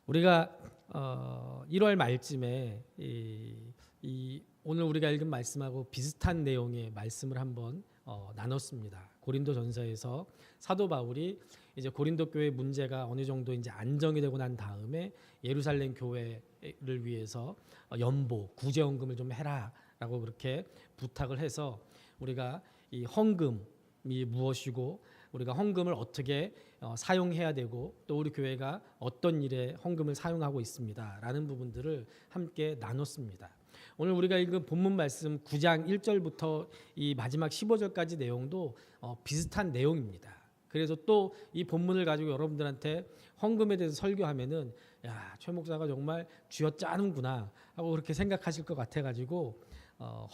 우리가 1월 말쯤에 오늘 우리가 읽은 말씀하고 비슷한 내용의 말씀을 한번 나눴습니다. 고린도전서에서 사도 바울이 이제 고린도 교회 문제가 어느 정도 이제 안정이 되고 난 다음에 예루살렘 교회를 위해서 연보 구제헌금을 좀 해라라고 그렇게 부탁을 해서 우리가 이 헌금이 무엇이고 우리가 헌금을 어떻게 사용해야 되고 또 우리 교회가 어떤 일에 헌금을 사용하고 있습니다라는 부분들을 함께 나눴습니다. 오늘 우리가 읽은 본문 말씀 9장 1절부터 이 마지막 15절까지 내용도 비슷한 내용입니다. 그래서 또 이 본문을 가지고 여러분들한테 헌금에 대해서 설교하면은 야, 최 목사가 정말 쥐어짜는구나 하고 그렇게 생각하실 것 같아가지고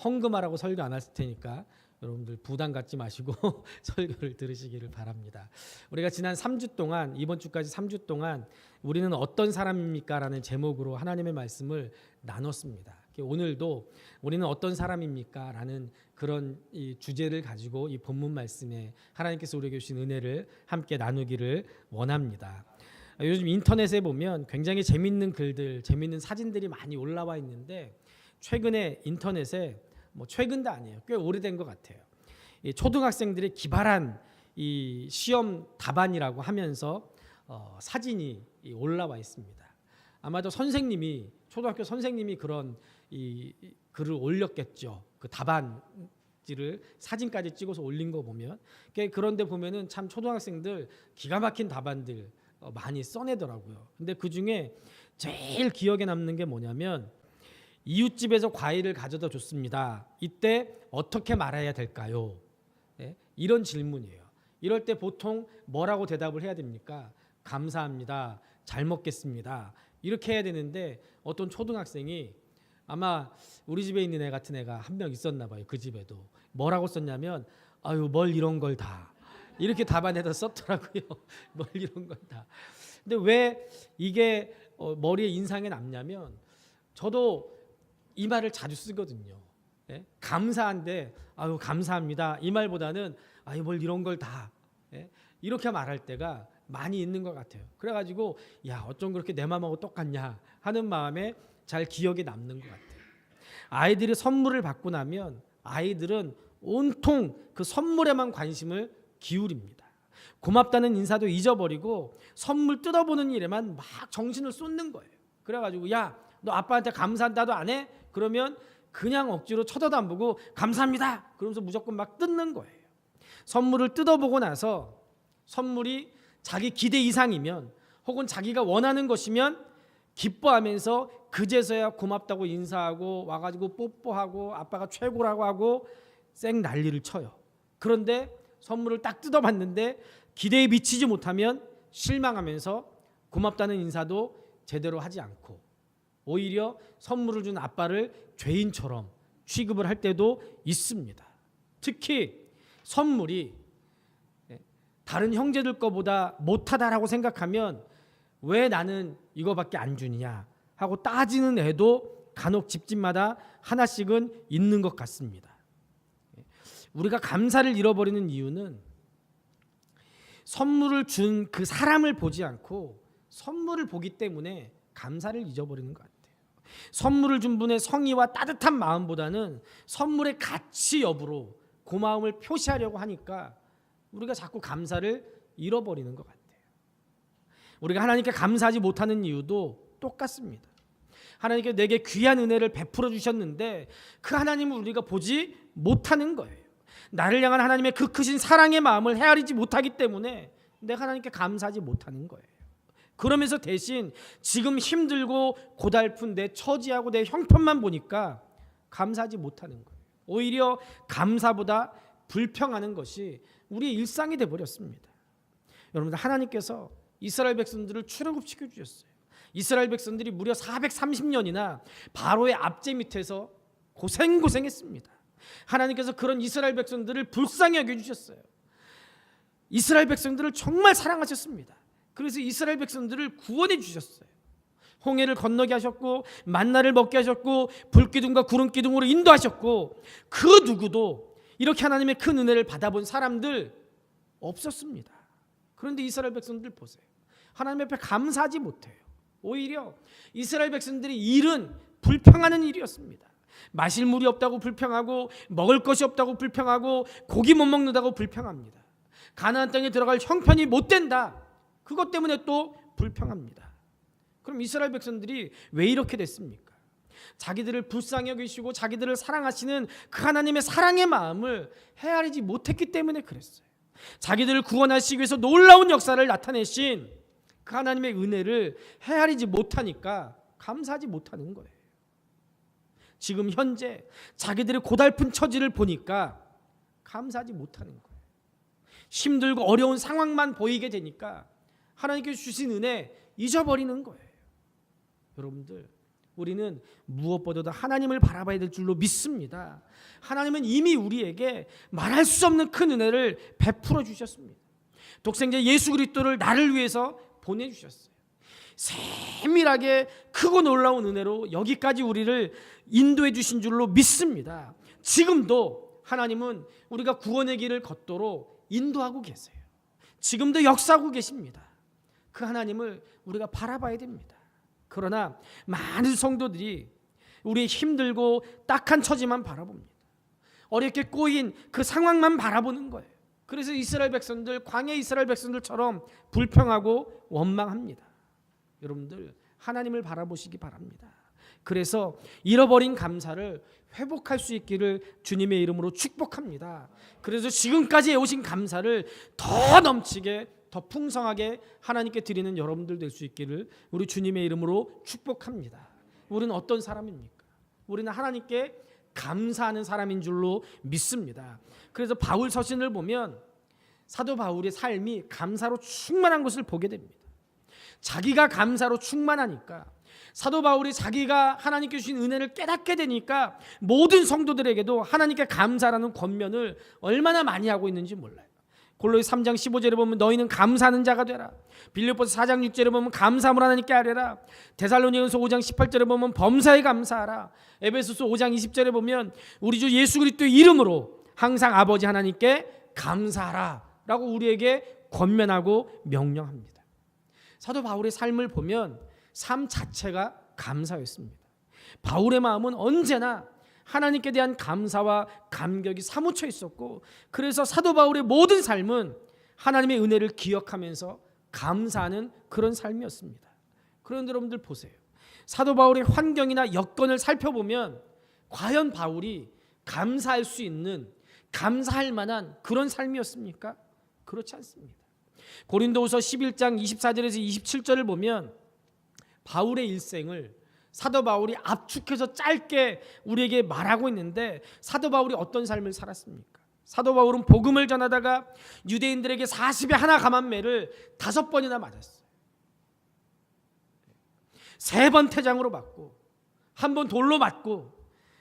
헌금하라고 설교 안 했을 테니까 여러분들 부담 갖지 마시고 설교를 들으시기를 바랍니다. 우리가 지난 3주 동안 이번 주까지 3주 동안 우리는 어떤 사람입니까? 라는 제목으로 하나님의 말씀을 나눴습니다. 오늘도 우리는 어떤 사람입니까? 라는 그런 이 주제를 가지고 이 본문 말씀에 하나님께서 우리에게 주신 은혜를 함께 나누기를 원합니다. 요즘 인터넷에 보면 굉장히 재밌는 글들, 재밌는 사진들이 많이 올라와 있는데 최근에 인터넷에 최근도 아니에요. 꽤 오래된 것 같아요. 이 초등학생들의 기발한 이 시험 답안이라고 하면서 사진이 올라와 있습니다. 아마도 초등학교 선생님이 그런 이 글을 올렸겠죠. 그 답안지를 사진까지 찍어서 올린 거 보면 그런데 보면은 참 초등학생들 기가 막힌 답안들 많이 써내더라고요. 근데 그 중에 제일 기억에 남는 게 뭐냐면 이웃집에서 과일을 가져다 줬습니다. 이때 어떻게 말해야 될까요? 네? 이런 질문이에요. 이럴 때 보통 뭐라고 대답을 해야 됩니까? 감사합니다. 잘 먹겠습니다. 이렇게 해야 되는데 어떤 초등학생이 아마 우리 집에 있는 애 같은 애가 한 명 있었나 봐요. 그 집에도. 뭐라고 썼냐면 아유 뭘 이런 걸 다. 이렇게 답안에다 썼더라고요. 뭘 이런 걸 다. 근데 왜 이게 머리에 인상에 남냐면 저도 이 말을 자주 쓰거든요. 예? 감사한데 아유 감사합니다. 이 말보다는 아유 뭘 이런 걸 다. 예? 이렇게 말할 때가 많이 있는 것 같아요. 그래가지고 야 어쩜 그렇게 내 마음하고 똑같냐 하는 마음에 잘 기억에 남는 것 같아요. 아이들이 선물을 받고 나면 아이들은 온통 그 선물에만 관심을 기울입니다. 고맙다는 인사도 잊어버리고 선물 뜯어보는 일에만 막 정신을 쏟는 거예요. 그래가지고 야 너 아빠한테 감사한다도 안 해? 그러면 그냥 억지로 쳐다도 안 보고 감사합니다. 그러면서 무조건 막 뜯는 거예요. 선물을 뜯어보고 나서 선물이 자기 기대 이상이면 혹은 자기가 원하는 것이면 기뻐하면서 그제서야 고맙다고 인사하고 와가지고 뽀뽀하고 아빠가 최고라고 하고 쌩 난리를 쳐요. 그런데 선물을 딱 뜯어봤는데 기대에 미치지 못하면 실망하면서 고맙다는 인사도 제대로 하지 않고 오히려 선물을 준 아빠를 죄인처럼 취급을 할 때도 있습니다. 특히 선물이 다른 형제들 거보다 못하다라고 생각하면 왜 나는 이거밖에 안 주느냐 하고 따지는 애도 간혹 집집마다 하나씩은 있는 것 같습니다. 우리가 감사를 잃어버리는 이유는 선물을 준 그 사람을 보지 않고 선물을 보기 때문에 감사를 잊어버리는 것 같아요. 선물을 준 분의 성의와 따뜻한 마음보다는 선물의 가치 여부로 고마움을 표시하려고 하니까 우리가 자꾸 감사를 잃어버리는 것 같아요. 우리가 하나님께 감사하지 못하는 이유도 똑같습니다. 하나님께 내게 귀한 은혜를 베풀어 주셨는데 그 하나님을 우리가 보지 못하는 거예요. 나를 향한 하나님의 그 크신 사랑의 마음을 헤아리지 못하기 때문에 내가 하나님께 감사하지 못하는 거예요. 그러면서 대신 지금 힘들고 고달픈 내 처지하고 내 형편만 보니까 감사하지 못하는 거예요. 오히려 감사보다 불평하는 것이 우리의 일상이 되어버렸습니다. 여러분들 하나님께서 이스라엘 백성들을 출애굽시켜 주셨어요. 이스라엘 백성들이 무려 430년이나 바로의 압제 밑에서 고생했습니다. 하나님께서 그런 이스라엘 백성들을 불쌍히 여겨주셨어요. 이스라엘 백성들을 정말 사랑하셨습니다. 그래서 이스라엘 백성들을 구원해 주셨어요. 홍해를 건너게 하셨고 만나를 먹게 하셨고 불기둥과 구름기둥으로 인도하셨고 그 누구도 이렇게 하나님의 큰 은혜를 받아본 사람들 없었습니다. 그런데 이스라엘 백성들 보세요. 하나님 앞에 감사하지 못해요. 오히려 이스라엘 백성들의 일은 불평하는 일이었습니다. 마실 물이 없다고 불평하고, 먹을 것이 없다고 불평하고, 고기 못 먹는다고 불평합니다. 가나안 땅에 들어갈 형편이 못 된다, 그것 때문에 또 불평합니다. 그럼 이스라엘 백성들이 왜 이렇게 됐습니까? 자기들을 불쌍히 여기시고 자기들을 사랑하시는 그 하나님의 사랑의 마음을 헤아리지 못했기 때문에 그랬어요. 자기들을 구원하시기 위해서 놀라운 역사를 나타내신 그 하나님의 은혜를 헤아리지 못하니까 감사하지 못하는 거예요. 지금 현재 자기들의 고달픈 처지를 보니까 감사하지 못하는 거예요. 힘들고 어려운 상황만 보이게 되니까 하나님께서 주신 은혜 잊어버리는 거예요. 여러분들, 우리는 무엇보다도 하나님을 바라봐야 될 줄로 믿습니다. 하나님은 이미 우리에게 말할 수 없는 큰 은혜를 베풀어 주셨습니다. 독생자 예수 그리스도를 나를 위해서 보내주셨어요. 세밀하게 크고 놀라운 은혜로 여기까지 우리를 인도해 주신 줄로 믿습니다. 지금도 하나님은 우리가 구원의 길을 걷도록 인도하고 계세요. 지금도 역사하고 계십니다. 그 하나님을 우리가 바라봐야 됩니다. 그러나 많은 성도들이 우리의 힘들고 딱한 처지만 바라봅니다. 어렵게 꼬인 그 상황만 바라보는 거예요. 그래서 이스라엘 백성들, 광야 이스라엘 백성들처럼 불평하고 원망합니다. 여러분들, 하나님을 바라보시기 바랍니다. 그래서 잃어버린 감사를 회복할 수 있기를 주님의 이름으로 축복합니다. 그래서 지금까지 해오신 감사를 더 넘치게, 더 풍성하게 하나님께 드리는 여러분들 될 수 있기를 우리 주님의 이름으로 축복합니다. 우리는 어떤 사람입니까? 우리는 하나님께 감사하는 사람인 줄로 믿습니다. 그래서 바울 서신을 보면 사도 바울의 삶이 감사로 충만한 것을 보게 됩니다. 자기가 감사로 충만하니까, 사도 바울이 자기가 하나님께 주신 은혜를 깨닫게 되니까 모든 성도들에게도 하나님께 감사라는 권면을 얼마나 많이 하고 있는지 몰라요. 골로새 3장 15절에 보면 너희는 감사하는 자가 되라. 빌립보서 4장 6절에 보면 감사함을 하나님께 하려라. 데살로니가서 5장 18절에 보면 범사에 감사하라. 에베소서 5장 20절에 보면 우리 주 예수 그리스도의 이름으로 항상 아버지 하나님께 감사하라 라고 우리에게 권면하고 명령합니다. 사도 바울의 삶을 보면 삶 자체가 감사였습니다. 바울의 마음은 언제나 하나님께 대한 감사와 감격이 사무쳐 있었고, 그래서 사도 바울의 모든 삶은 하나님의 은혜를 기억하면서 감사하는 그런 삶이었습니다. 그런데 여러분들 보세요. 사도 바울의 환경이나 여건을 살펴보면 과연 바울이 감사할 수 있는, 감사할 만한 그런 삶이었습니까? 그렇지 않습니다. 고린도후서 11장 24절에서 27절을 보면 바울의 일생을 사도 바울이 압축해서 짧게 우리에게 말하고 있는데, 사도 바울이 어떤 삶을 살았습니까? 사도 바울은 복음을 전하다가 유대인들에게 40에 하나 감한 매를 5번이나 맞았어요. 3번 태장으로 맞고, 1번 돌로 맞고,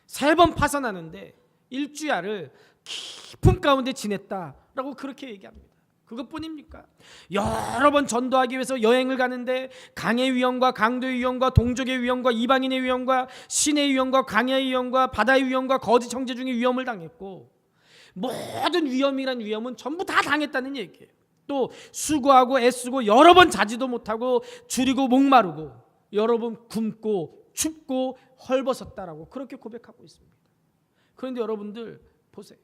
3번 파선하는데 일주야를 깊은 가운데 지냈다라고 그렇게 얘기합니다. 그것뿐입니까? 여러 번 전도하기 위해서 여행을 가는데 강의 위험과 강도의 위험과 동족의 위험과 이방인의 위험과 신의 위험과 광야의 위험과 바다의 위험과 거짓 형제 중의 위험을 당했고, 모든 위험이란 위험은 전부 다 당했다는 얘기예요. 또 수고하고 애쓰고 여러 번 자지도 못하고 줄이고 목마르고 여러 번 굶고 춥고 헐벗었다라고 그렇게 고백하고 있습니다. 그런데 여러분들 보세요.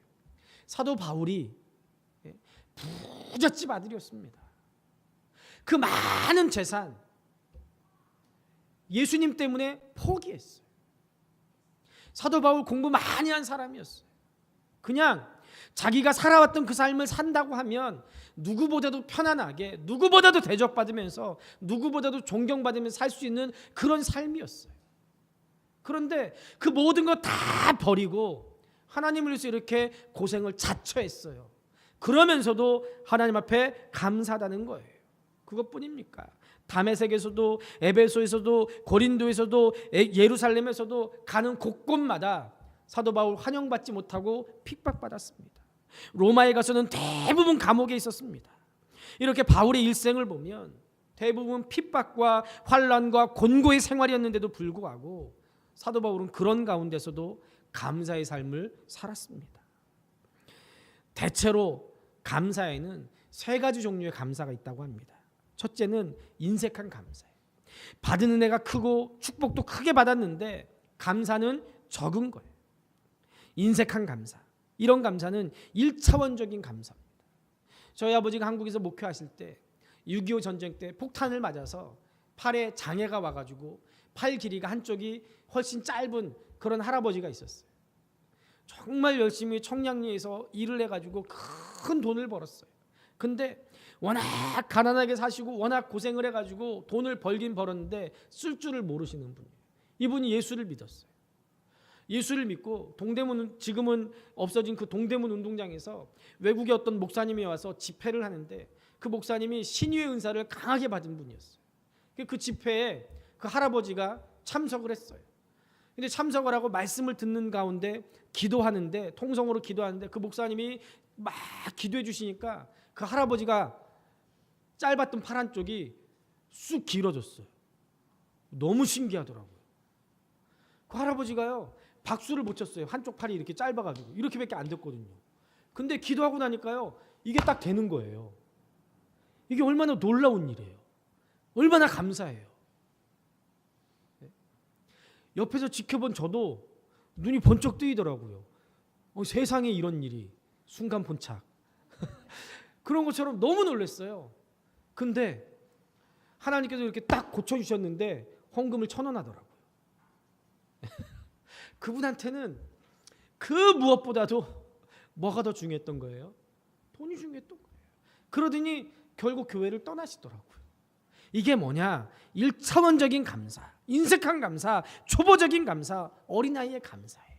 사도 바울이 부잣집 아들이었습니다. 그 많은 재산 예수님 때문에 포기했어요. 사도 바울 공부 많이 한 사람이었어요. 그냥 자기가 살아왔던 그 삶을 산다고 하면 누구보다도 편안하게, 누구보다도 대접받으면서, 누구보다도 존경받으면서 살 수 있는 그런 삶이었어요. 그런데 그 모든 거 다 버리고 하나님을 위해서 이렇게 고생을 자처했어요. 그러면서도 하나님 앞에 감사하다는 거예요. 그것뿐입니까? 다메섹에서도, 에베소에서도, 고린도에서도, 예루살렘에서도 가는 곳곳마다 사도 바울 환영받지 못하고 핍박받았습니다. 로마에 가서는 대부분 감옥에 있었습니다. 이렇게 바울의 일생을 보면 대부분 핍박과 환난과 곤고의 생활이었는데도 불구하고 사도 바울은 그런 가운데서도 감사의 삶을 살았습니다. 대체로 감사에는 3가지 종류의 감사가 있다고 합니다. 첫째는 인색한 감사예요. 받은 은혜가 크고 축복도 크게 받았는데 감사는 적은 거예요. 인색한 감사. 이런 감사는 1차원적인 감사입니다. 저희 아버지가 한국에서 목회하실 때 6.25 전쟁 때 폭탄을 맞아서 팔에 장애가 와가지고 팔 길이가 한쪽이 훨씬 짧은 그런 할아버지가 있었어요. 정말 열심히 청량리에서 일을 해가지고 큰 돈을 벌었어요. 근데 워낙 가난하게 사시고 워낙 고생을 해가지고 돈을 벌긴 벌었는데 쓸 줄을 모르시는 분이에요. 이분이 예수를 믿었어요. 예수를 믿고 동대문, 지금은 없어진 그 동대문 운동장에서 외국의 어떤 목사님이 와서 집회를 하는데 그 목사님이 신유의 은사를 강하게 받은 분이었어요. 그 집회에 그 할아버지가 참석을 했어요. 근데 참석을 하고 말씀을 듣는 가운데 기도하는데, 통성으로 기도하는데 그 목사님이 막 기도해 주시니까 그 할아버지가 짧았던 팔 한쪽이 쑥 길어졌어요. 너무 신기하더라고요. 그 할아버지가요, 박수를 못 쳤어요. 한쪽 팔이 이렇게 짧아가지고 이렇게밖에 안 됐거든요. 근데 기도하고 나니까요, 이게 딱 되는 거예요. 이게 얼마나 놀라운 일이에요. 얼마나 감사해요. 옆에서 지켜본 저도 눈이 번쩍 뜨이더라고요. 세상에 이런 일이 순간 본착 그런 것처럼 너무 놀랐어요. 근데 하나님께서 이렇게 딱 고쳐주셨는데 헌금을 1,000원 하더라고요. 그분한테는 그 무엇보다도 뭐가 더 중요했던 거예요? 돈이 중요했던 거예요. 그러더니 결국 교회를 떠나시더라고요. 이게 뭐냐? 1차원적인 감사, 인색한 감사, 초보적인 감사, 어린아이의 감사예요.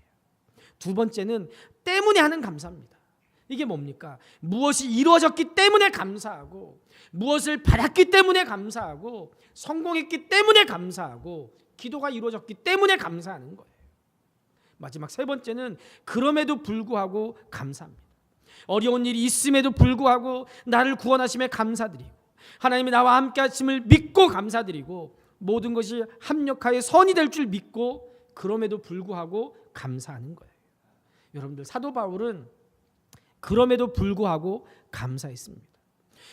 두 번째는 때문에 하는 감사입니다. 이게 뭡니까? 무엇이 이루어졌기 때문에 감사하고, 무엇을 받았기 때문에 감사하고, 성공했기 때문에 감사하고, 기도가 이루어졌기 때문에 감사하는 거예요. 마지막 세 번째는 그럼에도 불구하고 감사합니다. 어려운 일이 있음에도 불구하고 나를 구원하심에 감사드리고, 하나님이 나와 함께 하심을 믿고 감사드리고, 모든 것이 합력하여 선이 될 줄 믿고 그럼에도 불구하고 감사하는 거예요. 여러분들, 사도 바울은 그럼에도 불구하고 감사했습니다.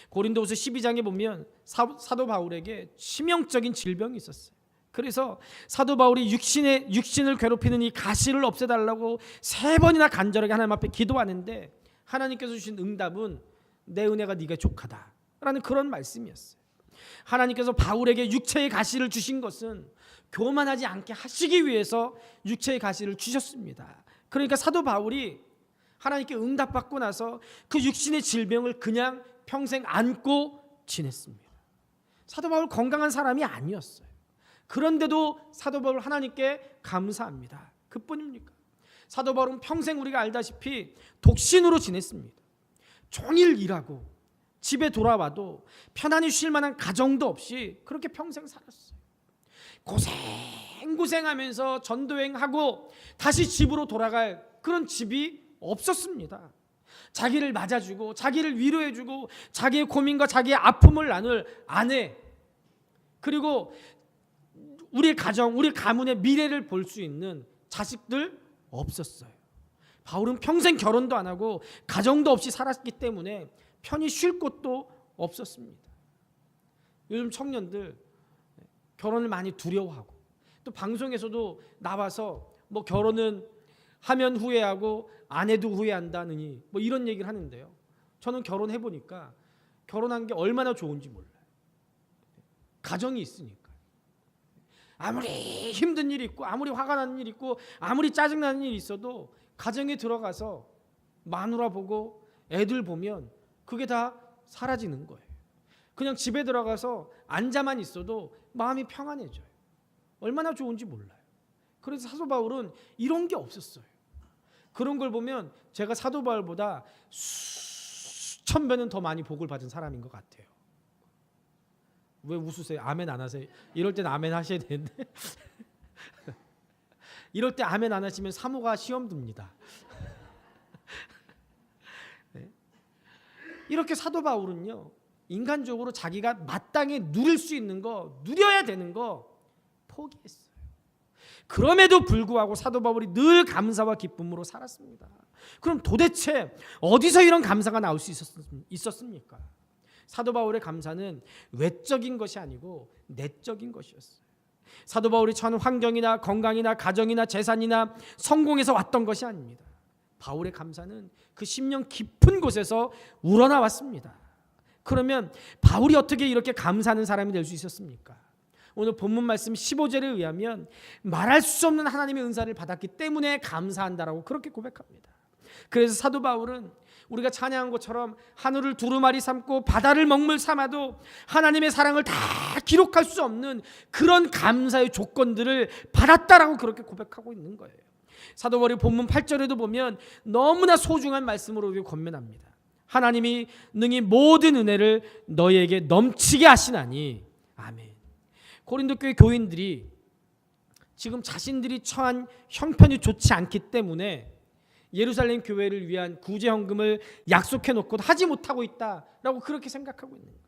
고린도후서 12장에 보면 사도 바울에게 치명적인 질병이 있었어요. 그래서 사도 바울이 육신을 괴롭히는 이 가시를 없애달라고 3번이나 간절하게 하나님 앞에 기도하는데, 하나님께서 주신 응답은 내 은혜가 네가 족하다 라는 그런 말씀이었어요. 하나님께서 바울에게 육체의 가시를 주신 것은 교만하지 않게 하시기 위해서 육체의 가시를 주셨습니다. 그러니까 사도 바울이 하나님께 응답받고 나서 그 육신의 질병을 그냥 평생 안고 지냈습니다. 사도 바울 건강한 사람이 아니었어요. 그런데도 사도 바울 하나님께 감사합니다. 그뿐입니까? 사도 바울은 평생 우리가 알다시피 독신으로 지냈습니다. 종일 일하고 집에 돌아와도 편안히 쉴 만한 가정도 없이 그렇게 평생 살았어요. 고생하면서 전도행하고 다시 집으로 돌아갈 그런 집이 없었습니다. 자기를 맞아주고 자기를 위로해주고 자기의 고민과 자기의 아픔을 나눌 아내, 그리고 우리 가정, 우리 가문의 미래를 볼 수 있는 자식들 없었어요. 바울은 평생 결혼도 안 하고 가정도 없이 살았기 때문에 편히 쉴 곳도 없었습니다. 요즘 청년들 결혼을 많이 두려워하고, 또 방송에서도 나와서 뭐 결혼은 하면 후회하고 안 해도 후회한다느니 뭐 이런 얘기를 하는데요. 저는 결혼해 보니까 결혼한 게 얼마나 좋은지 몰라요. 가정이 있으니까. 아무리 힘든 일이 있고 아무리 화가 나는 일이 있고 아무리 짜증나는 일이 있어도 가정에 들어가서 마누라 보고 애들 보면 그게 다 사라지는 거예요. 그냥 집에 들어가서 앉아만 있어도 마음이 평안해져요. 얼마나 좋은지 몰라요. 그래서 사도 바울은 이런 게 없었어요. 그런 걸 보면 제가 사도 바울보다 수천 배는 더 많이 복을 받은 사람인 것 같아요. 왜 웃으세요? 아멘 안 하세요? 이럴 땐 아멘 하셔야 되는데 이럴 때 아멘 안 하시면 사모가 시험 듭니다. 네. 이렇게 사도 바울은요, 인간적으로 자기가 마땅히 누릴 수 있는 거, 누려야 되는 거 포기했어요. 그럼에도 불구하고 사도 바울이 늘 감사와 기쁨으로 살았습니다. 그럼 도대체 어디서 이런 감사가 나올 수 있었습니까? 사도 바울의 감사는 외적인 것이 아니고 내적인 것이었어요. 사도 바울이 처한 환경이나 건강이나 가정이나 재산이나 성공에서 왔던 것이 아닙니다. 바울의 감사는 그 심령 깊은 곳에서 우러나왔습니다. 그러면 바울이 어떻게 이렇게 감사하는 사람이 될 수 있었습니까? 오늘 본문 말씀 15절에 의하면 말할 수 없는 하나님의 은사를 받았기 때문에 감사한다라고 그렇게 고백합니다. 그래서 사도 바울은 우리가 찬양한 것처럼 하늘을 두루마리 삼고 바다를 먹물 삼아도 하나님의 사랑을 다 기록할 수 없는 그런 감사의 조건들을 받았다라고 그렇게 고백하고 있는 거예요. 사도 바울이 본문 8절에도 보면 너무나 소중한 말씀으로 우리를 권면합니다. 하나님이 능히 모든 은혜를 너희에게 넘치게 하시나니. 아멘. 고린도 교회 교인들이 지금 자신들이 처한 형편이 좋지 않기 때문에 예루살렘 교회를 위한 구제 헌금을 약속해 놓고도 하지 못하고 있다라고 그렇게 생각하고 있는 거예요.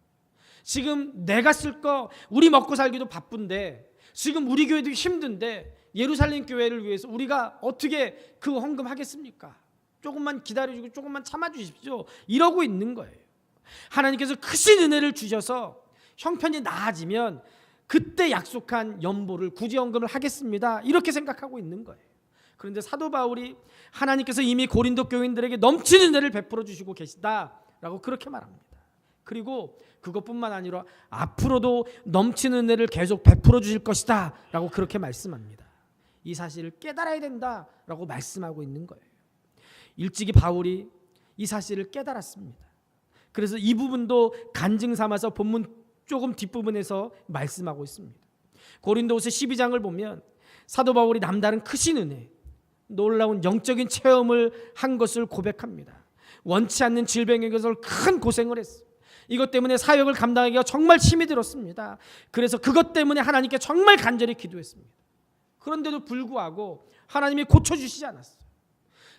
지금 내가 쓸 거 우리 먹고 살기도 바쁜데, 지금 우리 교회도 힘든데 예루살렘 교회를 위해서 우리가 어떻게 그 헌금 하겠습니까? 조금만 기다려주고 조금만 참아주십시오, 이러고 있는 거예요. 하나님께서 크신 은혜를 주셔서 형편이 나아지면 그때 약속한 연보를 구제 헌금을 하겠습니다, 이렇게 생각하고 있는 거예요. 그런데 사도 바울이 하나님께서 이미 고린도 교인들에게 넘치는 은혜를 베풀어 주시고 계시다라고 그렇게 말합니다. 그리고 그것뿐만 아니라 앞으로도 넘치는 은혜를 계속 베풀어 주실 것이다 라고 그렇게 말씀합니다. 이 사실을 깨달아야 된다라고 말씀하고 있는 거예요. 일찍이 바울이 이 사실을 깨달았습니다. 그래서 이 부분도 간증 삼아서 본문 조금 뒷부분에서 말씀하고 있습니다. 고린도후서 12장을 보면 사도 바울이 남다른 크신 은혜, 놀라운 영적인 체험을 한 것을 고백합니다. 원치 않는 질병에게서 큰 고생을 했어요. 이것 때문에 사역을 감당하기가 정말 힘이 들었습니다. 그래서 그것 때문에 하나님께 정말 간절히 기도했습니다. 그런데도 불구하고 하나님이 고쳐주시지 않았어요.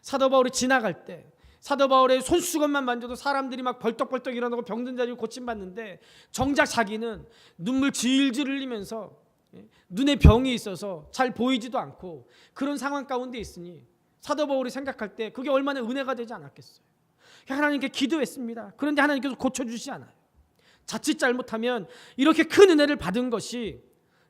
사도 바울이 지나갈 때 사도 바울의 손수건만 만져도 사람들이 막 벌떡벌떡 일어나고 병든 자리로 고침받는데, 정작 자기는 눈물 질질 흘리면서 눈에 병이 있어서 잘 보이지도 않고 그런 상황 가운데 있으니 사도 바울이 생각할 때 그게 얼마나 은혜가 되지 않았겠어요. 하나님께 기도했습니다. 그런데 하나님께서 고쳐주시지 않아요. 자칫 잘못하면 이렇게 큰 은혜를 받은 것이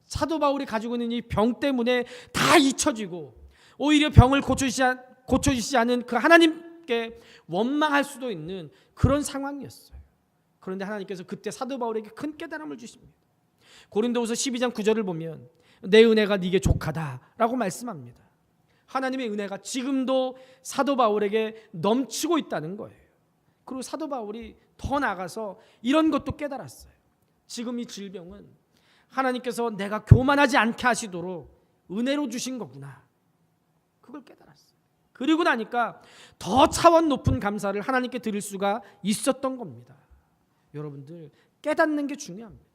사도 바울이 가지고 있는 이 병 때문에 다 잊혀지고 오히려 병을 고쳐주시지 않은 그 하나님께 원망할 수도 있는 그런 상황이었어요. 그런데 하나님께서 그때 사도 바울에게 큰 깨달음을 주십니다. 고린도후서 12장 9절을 보면 내 은혜가 네게 족하다라고 말씀합니다. 하나님의 은혜가 지금도 사도 바울에게 넘치고 있다는 거예요. 그리고 사도 바울이 더 나가서 이런 것도 깨달았어요. 지금 이 질병은 하나님께서 내가 교만하지 않게 하시도록 은혜로 주신 거구나, 그걸 깨달았어요. 그리고 나니까 더 차원 높은 감사를 하나님께 드릴 수가 있었던 겁니다. 여러분들, 깨닫는 게 중요합니다.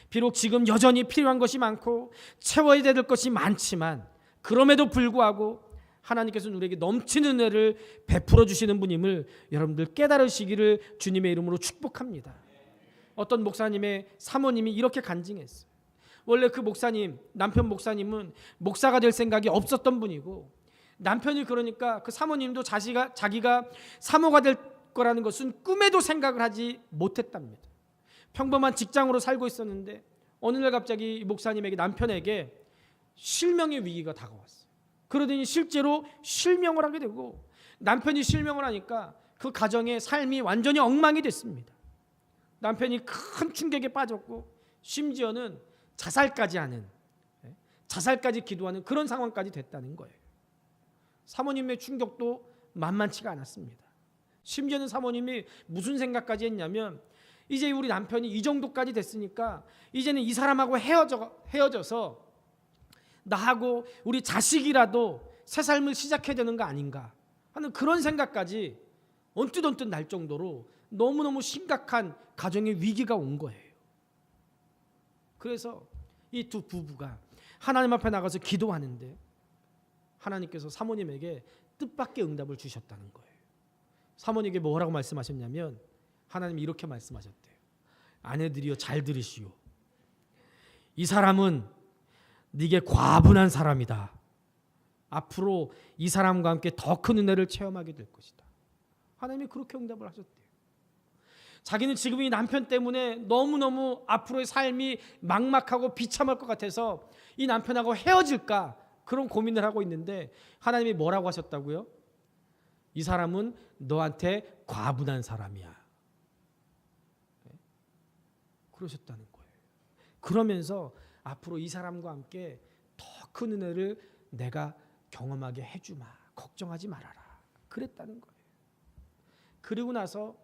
비록 지금 여전히 필요한 것이 많고 채워야 될 것이 많지만 그럼에도 불구하고 하나님께서는 우리에게 넘치는 은혜를 베풀어 주시는 분임을 여러분들 깨달으시기를 주님의 이름으로 축복합니다. 어떤 목사님의 사모님이 이렇게 간증했어요. 원래 그 목사님, 남편 목사님은 목사가 될 생각이 없었던 분이고, 남편이 그러니까 그 사모님도 자기가 사모가 될 거라는 것은 꿈에도 생각을 하지 못했답니다. 평범한 직장으로 살고 있었는데 어느 날 갑자기 이 목사님에게, 남편에게 실명의 위기가 다가왔어요. 그러더니 실제로 실명을 하게 되고, 남편이 실명을 하니까 그 가정의 삶이 완전히 엉망이 됐습니다. 남편이 큰 충격에 빠졌고 심지어는 자살까지 기도하는 그런 상황까지 됐다는 거예요. 사모님의 충격도 만만치가 않았습니다. 심지어는 사모님이 무슨 생각까지 했냐면, 이제 우리 남편이 이 정도까지 됐으니까 이제는 이 사람하고 헤어져서 나하고 우리 자식이라도 새 삶을 시작해야 되는 거 아닌가 하는 그런 생각까지 언뜻 날 정도로 너무너무 심각한 가정의 위기가 온 거예요. 그래서 이 두 부부가 하나님 앞에 나가서 기도하는데 하나님께서 사모님에게 뜻밖의 응답을 주셨다는 거예요. 사모님에게 뭐라고 말씀하셨냐면, 하나님이 이렇게 말씀하셨대요. 아내들이여, 잘 들으시오. 이 사람은 네게 과분한 사람이다. 앞으로 이 사람과 함께 더 큰 은혜를 체험하게 될 것이다. 하나님이 그렇게 응답을 하셨대요. 자기는 지금 이 남편 때문에 너무너무 앞으로의 삶이 막막하고 비참할 것 같아서 이 남편하고 헤어질까 그런 고민을 하고 있는데 하나님이 뭐라고 하셨다고요? 이 사람은 너한테 과분한 사람이야. 그러셨다는 거예요. 그러면서 앞으로 이 사람과 함께 더 큰 은혜를 내가 경험하게 해주마. 걱정하지 말아라. 그랬다는 거예요. 그리고 나서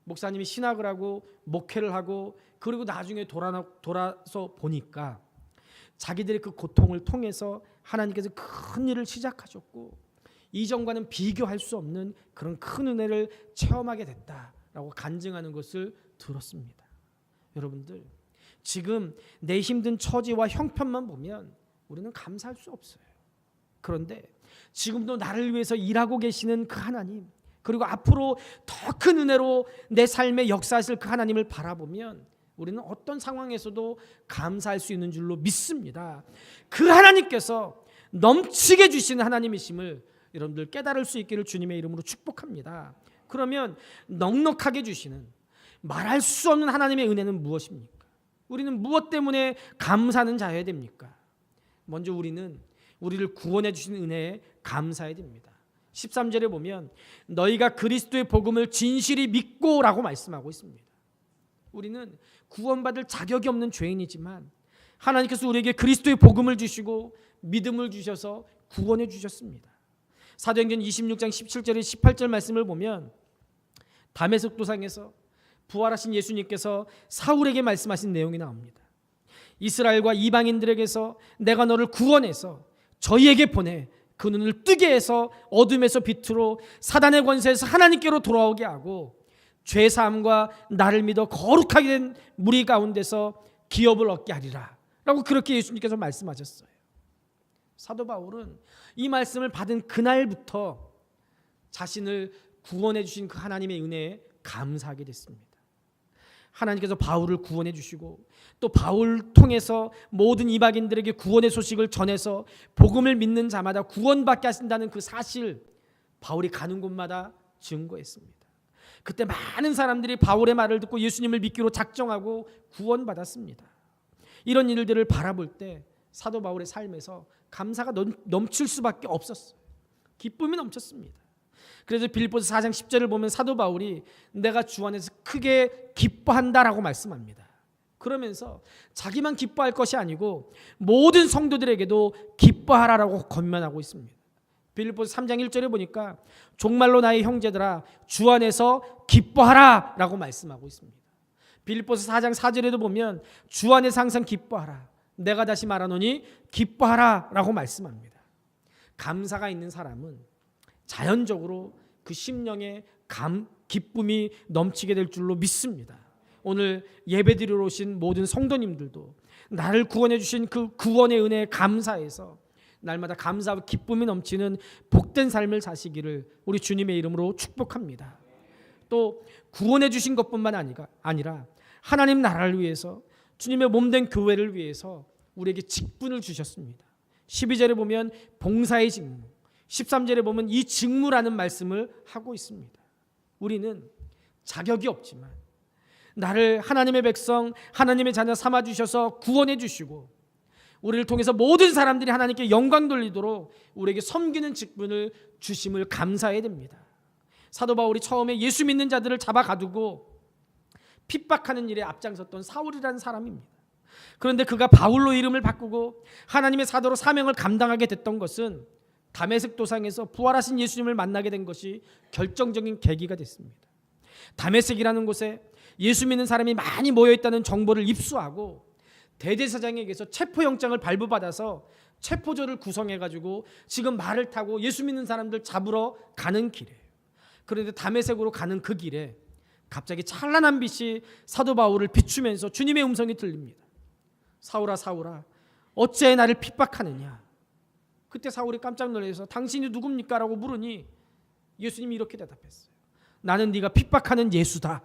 목사님이 신학을 하고 목회를 하고 그리고 나중에 돌아서 보니까 자기들의 그 고통을 통해서 하나님께서 큰 일을 시작하셨고 이전과는 비교할 수 없는 그런 큰 은혜를 체험하게 됐다라고 간증하는 것을 들었습니다. 여러분들, 지금 내 힘든 처지와 형편만 보면 우리는 감사할 수 없어요. 그런데 지금도 나를 위해서 일하고 계시는 그 하나님, 그리고 앞으로 더 큰 은혜로 내 삶에 역사하실 그 하나님을 바라보면 우리는 어떤 상황에서도 감사할 수 있는 줄로 믿습니다. 그 하나님께서 넘치게 주시는 하나님이심을 여러분들 깨달을 수 있기를 주님의 이름으로 축복합니다. 그러면 넉넉하게 주시는 말할 수 없는 하나님의 은혜는 무엇입니까? 우리는 무엇 때문에 감사하는 자여야 됩니까? 먼저 우리는 우리를 구원해 주신 은혜에 감사해야 됩니다. 13절에 보면 너희가 그리스도의 복음을 진실히 믿고 라고 말씀하고 있습니다. 우리는 구원받을 자격이 없는 죄인이지만 하나님께서 우리에게 그리스도의 복음을 주시고 믿음을 주셔서 구원해 주셨습니다. 사도행전 26장 17절에 18절 말씀을 보면 다메섹 도상에서 부활하신 예수님께서 사울에게 말씀하신 내용이 나옵니다. 이스라엘과 이방인들에게서 내가 너를 구원해서 저희에게 보내 그 눈을 뜨게 해서 어둠에서 빛으로 사단의 권세에서 하나님께로 돌아오게 하고 죄사함과 나를 믿어 거룩하게 된 무리 가운데서 기업을 얻게 하리라 라고 그렇게 예수님께서 말씀하셨어요. 사도 바울은 이 말씀을 받은 그날부터 자신을 구원해 주신 그 하나님의 은혜에 감사하게 됐습니다. 하나님께서 바울을 구원해 주시고 또 바울 통해서 모든 이방인들에게 구원의 소식을 전해서 복음을 믿는 자마다 구원받게 하신다는 그 사실, 바울이 가는 곳마다 증거했습니다. 그때 많은 사람들이 바울의 말을 듣고 예수님을 믿기로 작정하고 구원받았습니다. 이런 일들을 바라볼 때 사도 바울의 삶에서 감사가 넘칠 수밖에 없었어요. 기쁨이 넘쳤습니다. 그래서 빌립보서 4장 10절을 보면 사도 바울이 내가 주 안에서 크게 기뻐한다라고 말씀합니다. 그러면서 자기만 기뻐할 것이 아니고 모든 성도들에게도 기뻐하라라고 권면하고 있습니다. 빌립보서 3장 1절에 보니까 종말로 나의 형제들아 주 안에서 기뻐하라라고 말씀하고 있습니다. 빌립보서 4장 4절에도 보면 주 안에서 항상 기뻐하라. 내가 다시 말하노니 기뻐하라라고 말씀합니다. 감사가 있는 사람은 자연적으로 그 심령에 기쁨이 넘치게 될 줄로 믿습니다. 오늘 예배드리러 오신 모든 성도님들도 나를 구원해 주신 그 구원의 은혜에 감사해서 날마다 감사와 기쁨이 넘치는 복된 삶을 사시기를 우리 주님의 이름으로 축복합니다. 또 구원해 주신 것뿐만 아니라 하나님 나라를 위해서 주님의 몸된 교회를 위해서 우리에게 직분을 주셨습니다. 12절에 보면 봉사의 직무, 13절에 보면 이 직무라는 말씀을 하고 있습니다. 우리는 자격이 없지만 나를 하나님의 백성, 하나님의 자녀 삼아주셔서 구원해 주시고 우리를 통해서 모든 사람들이 하나님께 영광 돌리도록 우리에게 섬기는 직분을 주심을 감사해야 됩니다. 사도 바울이 처음에 예수 믿는 자들을 잡아 가두고 핍박하는 일에 앞장섰던 사울이라는 사람입니다. 그런데 그가 바울로 이름을 바꾸고 하나님의 사도로 사명을 감당하게 됐던 것은 다메섹 도상에서 부활하신 예수님을 만나게 된 것이 결정적인 계기가 됐습니다. 다메섹이라는 곳에 예수 믿는 사람이 많이 모여있다는 정보를 입수하고 대제사장에게서 체포영장을 발부받아서 체포조를 구성해가지고 지금 말을 타고 예수 믿는 사람들 잡으러 가는 길이에요. 그런데 다메섹으로 가는 그 길에 갑자기 찬란한 빛이 사도 바울을 비추면서 주님의 음성이 들립니다. 사울아 사울아 어찌해 나를 핍박하느냐. 그때 사울이 깜짝 놀라서 당신이 누굽니까? 라고 물으니 예수님이 이렇게 대답했어요. 나는 네가 핍박하는 예수다.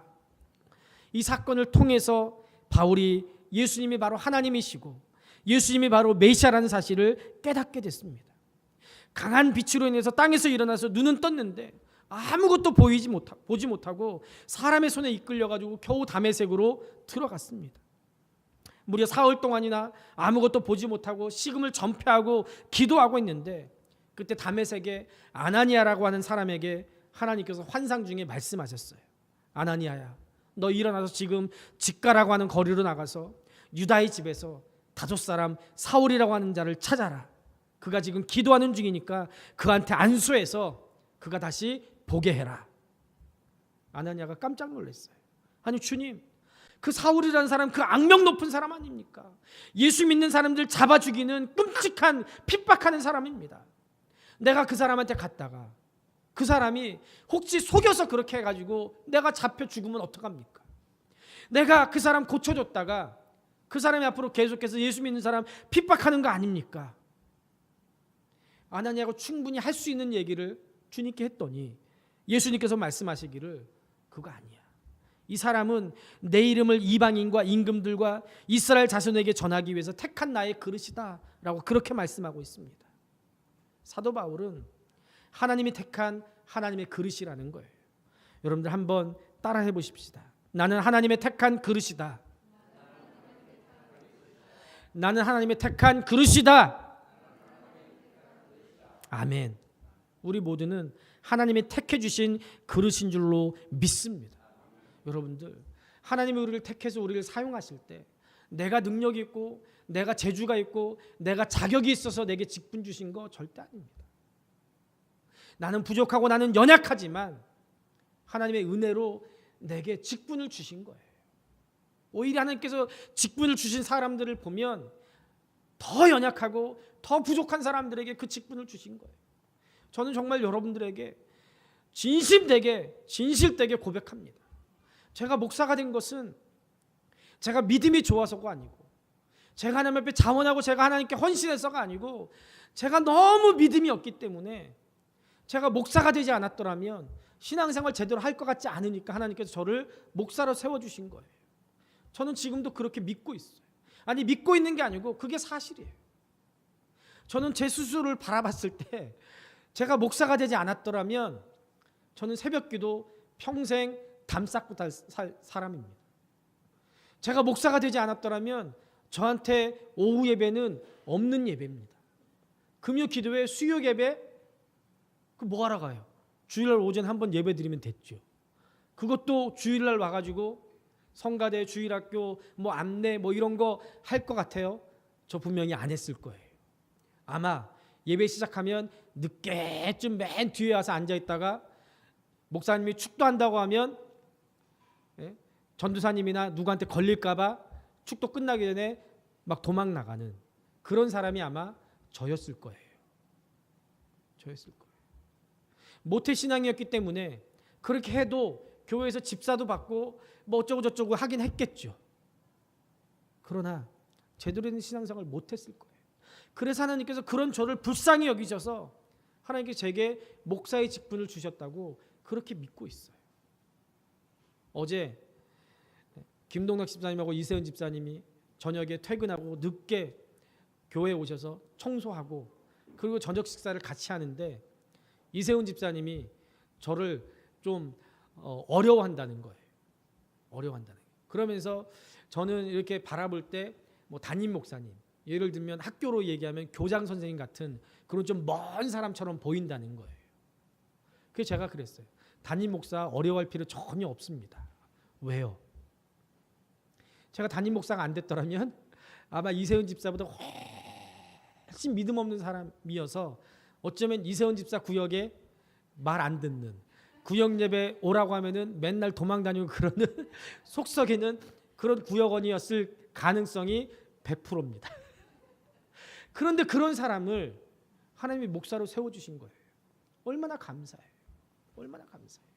이 사건을 통해서 바울이 예수님이 바로 하나님이시고 예수님이 바로 메시아라는 사실을 깨닫게 됐습니다. 강한 빛으로 인해서 땅에서 일어나서 눈은 떴는데 아무것도 보지 못하고 사람의 손에 이끌려가지고 겨우 다메섹으로 들어갔습니다. 무려 사흘 동안이나 아무것도 보지 못하고 식음을 전폐하고 기도하고 있는데 그때 다메섹에 아나니아라고 하는 사람에게 하나님께서 환상 중에 말씀하셨어요. 아나니아야, 너 일어나서 지금 직가라고 하는 거리로 나가서 유다의 집에서 다섯 사람 사울이라고 하는 자를 찾아라. 그가 지금 기도하는 중이니까 그한테 안수해서 그가 다시 보게 해라. 아나니아가 깜짝 놀랐어요. 아니 주님, 그 사울이라는 사람 그 악명 높은 사람 아닙니까? 예수 믿는 사람들 잡아 죽이는 끔찍한 핍박하는 사람입니다. 내가 그 사람한테 갔다가 그 사람이 혹시 속여서 그렇게 해가지고 내가 잡혀 죽으면 어떡합니까? 내가 그 사람 고쳐줬다가 그 사람이 앞으로 계속해서 예수 믿는 사람 핍박하는 거 아닙니까? 아나니아가 충분히 할 수 있는 얘기를 주님께 했더니 예수님께서 말씀하시기를 그거 아니야. 이 사람은 내 이름을 이방인과 임금들과 이스라엘 자손에게 전하기 위해서 택한 나의 그릇이다 라고 그렇게 말씀하고 있습니다. 사도 바울은 하나님이 택한 하나님의 그릇이라는 거예요. 여러분들 한번 따라해 보십시다. 나는 하나님의 택한 그릇이다. 나는 하나님의 택한 그릇이다. 아멘. 우리 모두는 하나님이 택해 주신 그릇인 줄로 믿습니다. 여러분들, 하나님이 우리를 택해서 우리를 사용하실 때 내가 능력이 있고 내가 재주가 있고 내가 자격이 있어서 내게 직분 주신 거 절대 아닙니다. 나는 부족하고 나는 연약하지만 하나님의 은혜로 내게 직분을 주신 거예요. 오히려 하나님께서 직분을 주신 사람들을 보면 더 연약하고 더 부족한 사람들에게 그 직분을 주신 거예요. 저는 정말 여러분들에게 진실되게 고백합니다. 제가 목사가 된 것은 제가 믿음이 좋아서가 아니고 제가 하나님 앞에 자원하고 제가 하나님께 헌신해서가 아니고 제가 너무 믿음이 없기 때문에 제가 목사가 되지 않았더라면 신앙생활 제대로 할 것 같지 않으니까 하나님께서 저를 목사로 세워주신 거예요. 저는 지금도 그렇게 믿고 있어요. 아니 믿고 있는 게 아니고 그게 사실이에요. 저는 제 스스로를 바라봤을 때 제가 목사가 되지 않았더라면 저는 새벽기도 평생 담 쌓고 살 사람입니다. 제가 목사가 되지 않았더라면 저한테 오후 예배는 없는 예배입니다. 금요 기도회 수요 예배 그 뭐하러 가요? 주일날 오전 한번 예배 드리면 됐죠. 그것도 주일날 와가지고 성가대, 주일학교, 뭐 안내 뭐 이런 거 할 것 같아요? 저 분명히 안 했을 거예요. 아마 예배 시작하면 늦게쯤 맨 뒤에 와서 앉아있다가 목사님이 축도한다고 하면 전도사님이나 누구한테 걸릴까봐 축도 끝나기 전에 막 도망 나가는 그런 사람이 아마 저였을 거예요. 저였을 거예요. 모태신앙이었기 때문에 그렇게 해도 교회에서 집사도 받고 뭐 어쩌고 저쩌고 하긴 했겠죠. 그러나 제대로 된 신앙생활을 못했을 거예요. 그래서 하나님께서 그런 저를 불쌍히 여기셔서 하나님께서 제게 목사의 직분을 주셨다고 그렇게 믿고 있어요. 어제 김동락 집사님하고 이세은 집사님이 저녁에 퇴근하고 늦게 교회에 오셔서 청소하고 그리고 저녁 식사를 같이 하는데 이세은 집사님이 저를 좀 어려워한다는 거예요. 어려워한다는 거예요. 그러면서 저는 이렇게 바라볼 때 뭐 담임 목사님, 예를 들면 학교로 얘기하면 교장 선생님 같은 그런 좀 먼 사람처럼 보인다는 거예요. 그래서 제가 그랬어요. 담임 목사 어려워할 필요 전혀 없습니다. 왜요? 제가 담임 목사가 안 됐더라면 아마 이세훈 집사보다 훨씬 믿음 없는 사람이어서 어쩌면 이세훈 집사 구역에 말 안 듣는 구역 예배 오라고 하면은 맨날 도망 다니고 그러는 속썩이는 그런 구역원이었을 가능성이 100%입니다. 그런데 그런 사람을 하나님이 목사로 세워주신 거예요. 얼마나 감사해요. 얼마나 감사해요.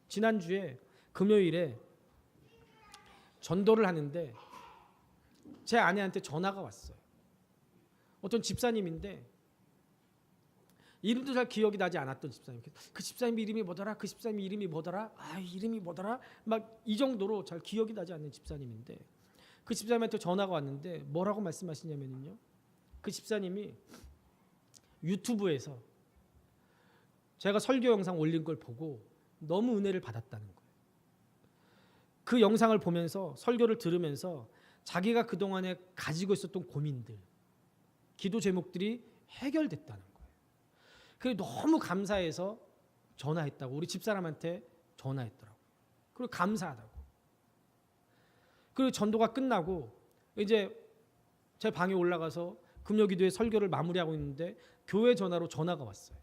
지난주에 금요일에 전도를 하는데 제 아내한테 전화가 왔어요. 어떤 집사님인데 이름도 잘 기억이 나지 않았던 집사님. 그 집사님 이름이 뭐더라? 그 집사님 이름이 뭐더라? 아, 이름이 뭐더라? 막 이 정도로 잘 기억이 나지 않는 집사님인데 그 집사님한테 전화가 왔는데 뭐라고 말씀하시냐면요. 그 집사님이 유튜브에서 제가 설교 영상 올린 걸 보고 너무 은혜를 받았다는 거예요. 그 영상을 보면서 설교를 들으면서 자기가 그동안에 가지고 있었던 고민들, 기도 제목들이 해결됐다는 거예요. 그게 너무 감사해서 전화했다고, 우리 집사람한테 전화했더라고요. 그리고 감사하다고. 그리고 전도가 끝나고 이제 제 방에 올라가서 금요기도회 설교를 마무리하고 있는데 교회 전화로 전화가 왔어요.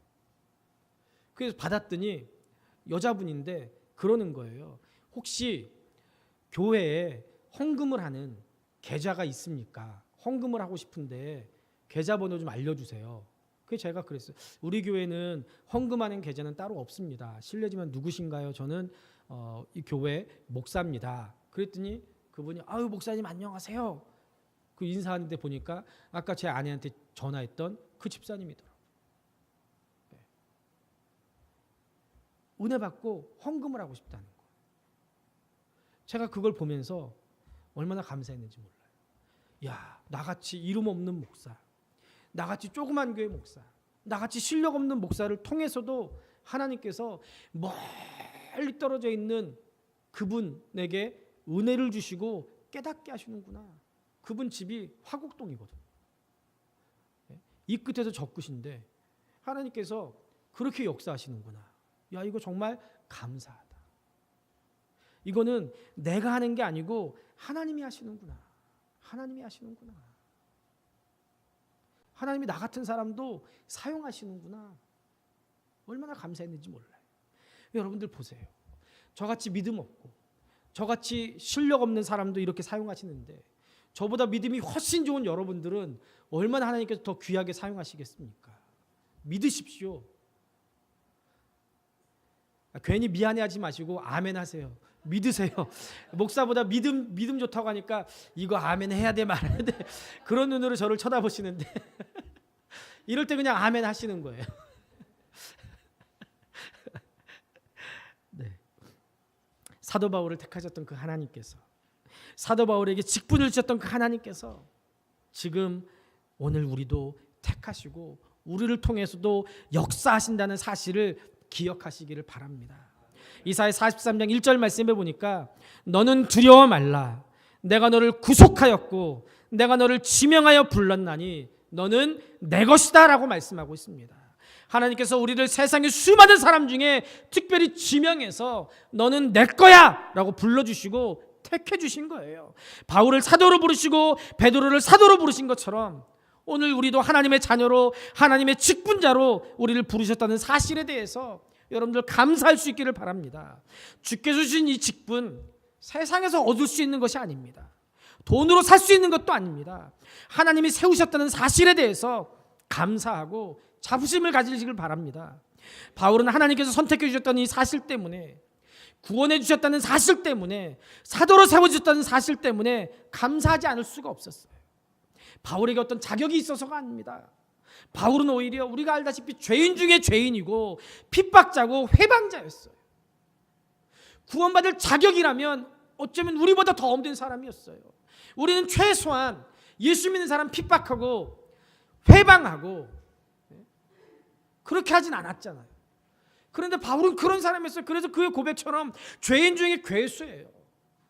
그래서 받았더니 여자분인데 그러는 거예요. 혹시 교회에 헌금을 하는 계좌가 있습니까? 헌금을 하고 싶은데 계좌번호 좀 알려주세요. 그래서 제가 그랬어요. 우리 교회는 헌금하는 계좌는 따로 없습니다. 실례지만 누구신가요? 저는 이 교회 목사입니다. 그랬더니 그분이 아유 목사님 안녕하세요. 그 인사하는데 보니까 아까 제 아내한테 전화했던 그 집사님이더라고요. 네. 은혜 받고 헌금을 하고 싶다는 거. 제가 그걸 보면서 얼마나 감사했는지 몰라요. 야, 나같이 이름 없는 목사, 나같이 조그만 교회 목사, 나같이 실력 없는 목사를 통해서도 하나님께서 멀리 떨어져 있는 그분에게 은혜를 주시고 깨닫게 하시는구나. 그분 집이 화곡동이거든요. 이 끝에서 저 끝인데 하나님께서 그렇게 역사하시는구나. 야, 이거 정말 감사하다. 이거는 내가 하는 게 아니고 하나님이 하시는구나. 하나님이 하시는구나. 하나님이 나 같은 사람도 사용하시는구나. 얼마나 감사했는지 몰라요. 여러분들 보세요. 저같이 믿음 없고 저같이 실력 없는 사람도 이렇게 사용하시는데 저보다 믿음이 훨씬 좋은 여러분들은 얼마나 하나님께서 더 귀하게 사용하시겠습니까? 믿으십시오. 괜히 미안해하지 마시고 아멘 하세요. 믿으세요. 목사보다 믿음 좋다고 하니까 이거 아멘 해야 돼 말아야 돼 그런 눈으로 저를 쳐다보시는데 이럴 때 그냥 아멘 하시는 거예요. 네. 사도 바울을 택하셨던 그 하나님께서, 사도 바울에게 직분을 주셨던 그 하나님께서 지금 오늘 우리도 택하시고 우리를 통해서도 역사하신다는 사실을 기억하시기를 바랍니다. 이사야 43장 1절 말씀에 보니까 너는 두려워 말라. 내가 너를 구속하였고 내가 너를 지명하여 불렀나니 너는 내 것이다 라고 말씀하고 있습니다. 하나님께서 우리를 세상의 수많은 사람 중에 특별히 지명해서 너는 내 거야 라고 불러주시고 택해 주신 거예요. 바울을 사도로 부르시고 베드로를 사도로 부르신 것처럼 오늘 우리도 하나님의 자녀로 하나님의 직분자로 우리를 부르셨다는 사실에 대해서 여러분들 감사할 수 있기를 바랍니다. 주께서 주신 이 직분 세상에서 얻을 수 있는 것이 아닙니다. 돈으로 살 수 있는 것도 아닙니다. 하나님이 세우셨다는 사실에 대해서 감사하고 자부심을 가지시길 바랍니다. 바울은 하나님께서 선택해 주셨다는 이 사실 때문에, 구원해 주셨다는 사실 때문에, 사도로 세워주셨다는 사실 때문에 감사하지 않을 수가 없었어요. 바울에게 어떤 자격이 있어서가 아닙니다. 바울은 오히려 우리가 알다시피 죄인 중에 죄인이고 핍박자고 회방자였어요. 구원받을 자격이라면 어쩌면 우리보다 더 없는 사람이었어요. 우리는 최소한 예수 믿는 사람 핍박하고 회방하고 그렇게 하진 않았잖아요. 그런데 바울은 그런 사람이었어요. 그래서 그의 고백처럼 죄인 중에 괴수예요.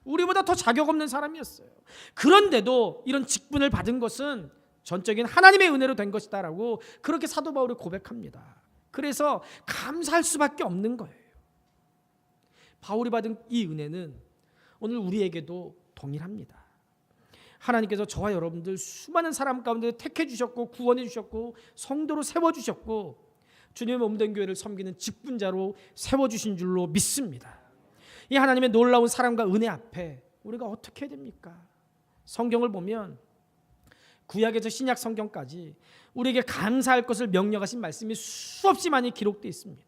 우리보다 더 자격 없는 사람이었어요. 그런데도 이런 직분을 받은 것은 전적인 하나님의 은혜로 된 것이다라고 그렇게 사도 바울이 고백합니다. 그래서 감사할 수밖에 없는 거예요. 바울이 받은 이 은혜는 오늘 우리에게도 동일합니다. 하나님께서 저와 여러분들 수많은 사람 가운데 택해 주셨고 구원해 주셨고 성도로 세워 주셨고 주님의 몸된 교회를 섬기는 직분자로 세워 주신 줄로 믿습니다. 이 하나님의 놀라운 사랑과 은혜 앞에 우리가 어떻게 해야 됩니까? 성경을 보면 구약에서 신약 성경까지 우리에게 감사할 것을 명령하신 말씀이 수없이 많이 기록되어 있습니다.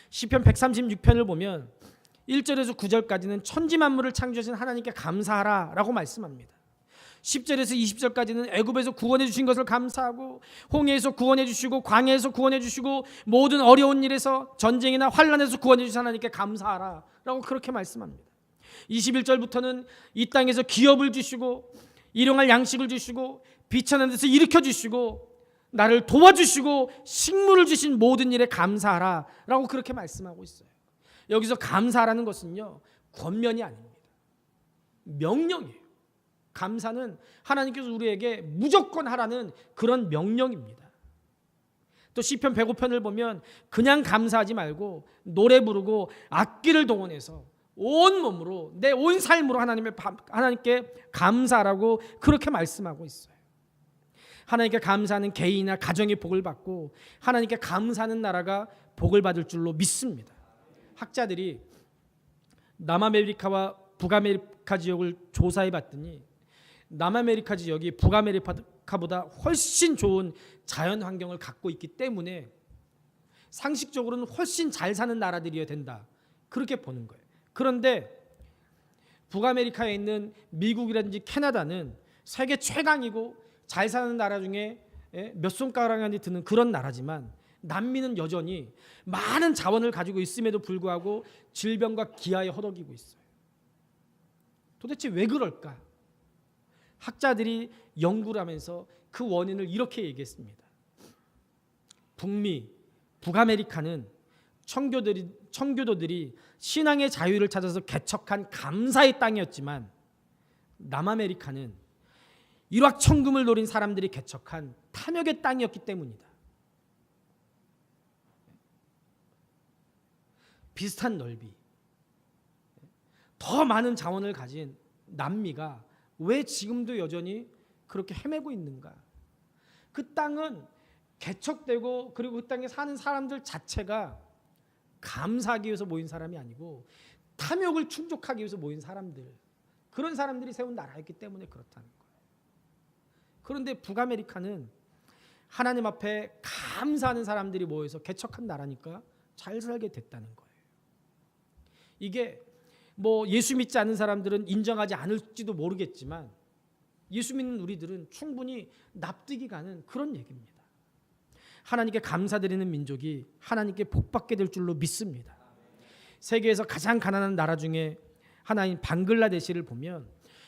시편 136편을 보면 1절에서 9절까지는 천지 만물을 창조하신 하나님께 감사하라 라고 말씀합니다. 10절에서 20절까지는 애굽에서 구원해 주신 것을 감사하고 홍해에서 구원해 주시고 광야에서 구원해 주시고 모든 어려운 일에서 전쟁이나 환난에서 구원해 주신 하나님께 감사하라 라고 그렇게 말씀합니다. 21절부터는 이 땅에서 기업을 주시고 일용할 양식을 주시고 비천한 데서 일으켜 주시고 나를 도와주시고 식물을 주신 모든 일에 감사하라 라고 그렇게 말씀하고 있어요. 여기서 감사라는 것은요, 권면이 아닙니다. 명령이에요. 감사는 하나님께서 우리에게 무조건 하라는 그런 명령입니다. 또 시편 105편을 보면 그냥 감사하지 말고 노래 부르고 악기를 동원해서 온 몸으로 내 온 삶으로 하나님께 감사하라고 그렇게 말씀하고 있어요. 하나님께 감사하는 개인이나 가정이 복을 받고 하나님께 감사하는 나라가 복을 받을 줄로 믿습니다. 학자들이 남아메리카와 북아메리카 지역을 조사해 봤더니 남아메리카 지역이 북아메리카보다 훨씬 좋은 자연 환경을 갖고 있기 때문에 상식적으로는 훨씬 잘 사는 나라들이어야 된다, 그렇게 보는 거예요. 그런데 북아메리카에 있는 미국이라든지 캐나다는 세계 최강이고 잘 사는 나라 중에 몇 손가락 안에 드는 그런 나라지만 남미는 여전히 많은 자원을 가지고 있음에도 불구하고 질병과 기아에 허덕이고 있어요. 도대체 왜 그럴까? 학자들이 연구를 하면서 그 원인을 이렇게 얘기했습니다. 북아메리카는 청교도들이 신앙의 자유를 찾아서 개척한 감사의 땅이었지만 남아메리카는 일확천금을 노린 사람들이 개척한 탐욕의 땅이었기 때문이다. 비슷한 넓이, 더 많은 자원을 가진 남미가 왜 지금도 여전히 그렇게 헤매고 있는가? 그 땅은 개척되고 그리고 그 땅에 사는 사람들 자체가 감사하기 위해서 모인 사람이 아니고 탐욕을 충족하기 위해서 모인 사람들, 그런 사람들이 세운 나라였기 때문에 그렇다는 거예요. 그런데 북아메리카는 하나님 앞에 감사하는 사람들이 모여서 개척한 나라니까 잘 살게 됐다는 거예요. 이게 뭐 예수 믿지 않는 사람들은 인정하지 않을지도 모르겠지만 예수 믿는 우리들은 충분히 납득이 가는 그런 얘기입니다. 하나님께 감사드리는 민족이 하나님께 복받게 될 줄로 믿습니다. 세계에서 가장 가난한 나라 중에 하나인 방글라데시를 보면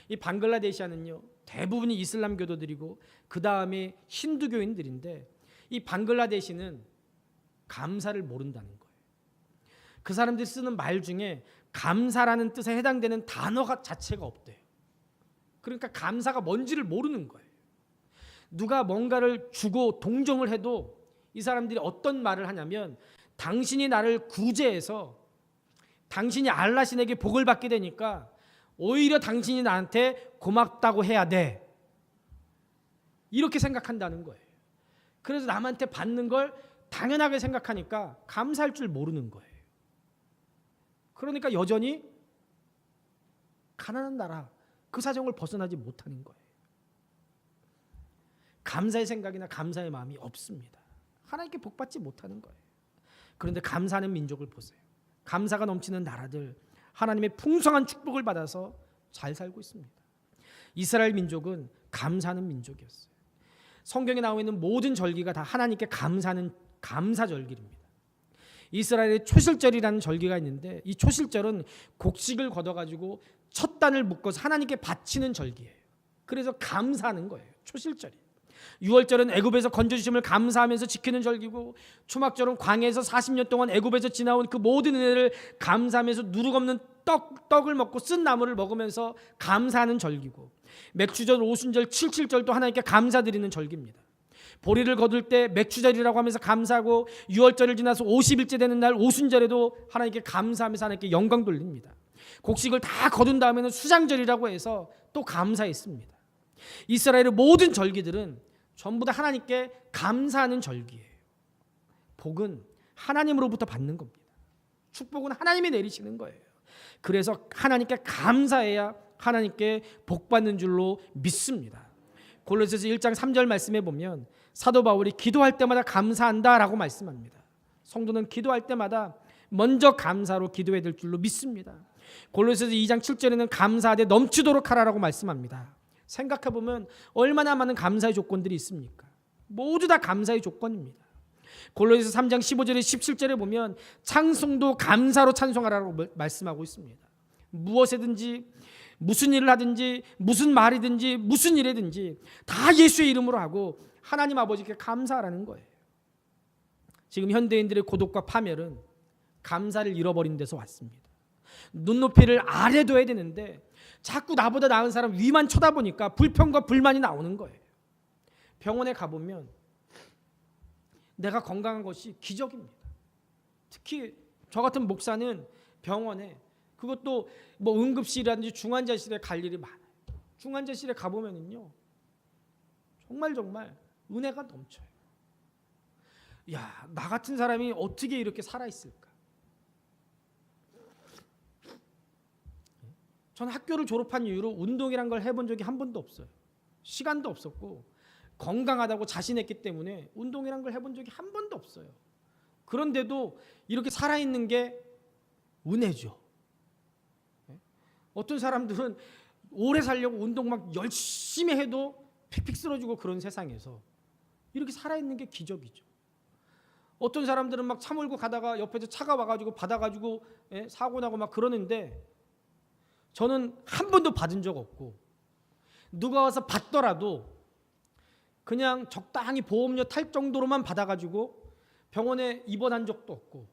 이 방글라데시아는요, 대부분이 이슬람 교도들이고 그 다음에 힌두교인들인데 이 방글라데시는 감사를 모른다는 거예요. 그 사람들이 쓰는 말 중에 감사라는 뜻에 해당되는 단어가 자체가 없대요. 그러니까 감사가 뭔지를 모르는 거예요. 누가 뭔가를 주고 동정을 해도 이 사람들이 어떤 말을 하냐면 당신이 나를 구제해서 당신이 알라 신에게 복을 받게 되니까 오히려 당신이 나한테 고맙다고 해야 돼, 이렇게 생각한다는 거예요. 그래서 남한테 받는 걸 당연하게 생각하니까 감사할 줄 모르는 거예요. 그러니까 여전히 가난한 나라, 그 사정을 벗어나지 못하는 거예요. 감사의 생각이나 감사의 마음이 없습니다. 하나님께 복받지 못하는 거예요. 그런데 감사하는 민족을 보세요. 감사가 넘치는 나라들, 하나님의 풍성한 축복을 받아서 잘 살고 있습니다. 이스라엘 민족은 감사하는 민족이었어요. 성경에 나와 있는 모든 절기가 다 하나님께 감사하는 감사절기입니다. 이스라엘의 초실절이라는 절기가 있는데 이 초실절은 곡식을 걷어가지고 첫 단을 묶어서 하나님께 바치는 절기예요. 그래서 감사하는 거예요. 초실절이. 유월절은 애굽에서 건져주심을 감사하면서 지키는 절기고, 초막절은 광야에서 40년 동안 애굽에서 지나온 그 모든 은혜를 감사하면서 누룩 없는 떡을 먹고 쓴 나물을 먹으면서 감사하는 절기고, 맥주절, 오순절, 칠칠절도 하나님께 감사드리는 절기입니다. 보리를 거둘 때 맥주절이라고 하면서 감사하고, 유월절을 지나서 50일째 되는 날 오순절에도 하나님께 감사하면서 하나님께 영광 돌립니다. 곡식을 다 거둔 다음에는 수장절이라고 해서 또 감사했습니다. 이스라엘의 모든 절기들은 전부 다 하나님께 감사하는 절기예요. 복은 하나님으로부터 받는 겁니다. 축복은 하나님이 내리시는 거예요. 그래서 하나님께 감사해야 하나님께 복 받는 줄로 믿습니다. 골로새서 1장 3절 말씀에 보면 사도 바울이 기도할 때마다 감사한다라고 말씀합니다. 성도는 기도할 때마다 먼저 감사로 기도해야 될 줄로 믿습니다. 골로새서 2장 7절에는 감사하되 넘치도록 하라라고 말씀합니다. 생각해보면 얼마나 많은 감사의 조건들이 있습니까? 모두 다 감사의 조건입니다. 골로새서 3장 15절에 17절에 보면 찬송도 감사로 찬송하라고 말씀하고 있습니다. 무엇이든지 무슨 일을 하든지 무슨 말이든지 무슨 일이든지 다 예수의 이름으로 하고 하나님 아버지께 감사하라는 거예요. 지금 현대인들의 고독과 파멸은 감사를 잃어버린 데서 왔습니다. 눈높이를 아래 둬야 되는데 자꾸 나보다 나은 사람 위만 쳐다보니까 불평과 불만이 나오는 거예요. 병원에 가보면 내가 건강한 것이 기적입니다. 특히 저 같은 목사는 병원에, 그것도 뭐 응급실이라든지 중환자실에 갈 일이 많아요. 중환자실에 가보면은요 정말 은혜가 넘쳐요. 야, 나 같은 사람이 어떻게 이렇게 살아있을까? 전 학교를 졸업한 이후로 운동이란 걸 해본 적이 한 번도 없어요. 시간도 없었고 건강하다고 자신했기 때문에 운동이란 걸 해본 적이 한 번도 없어요. 그런데도 이렇게 살아있는 게 은혜죠. 어떤 사람들은 오래 살려고 운동 막 열심히 해도 픽픽 쓰러지고 그런 세상에서 이렇게 살아있는 게 기적이죠. 어떤 사람들은 막 차 몰고 가다가 옆에서 차가 와가지고 받아가지고 사고 나고 막 그러는데 저는 한 번도 받은 적 없고, 누가 와서 받더라도 그냥 적당히 보험료 탈 정도로만 받아가지고 병원에 입원한 적도 없고,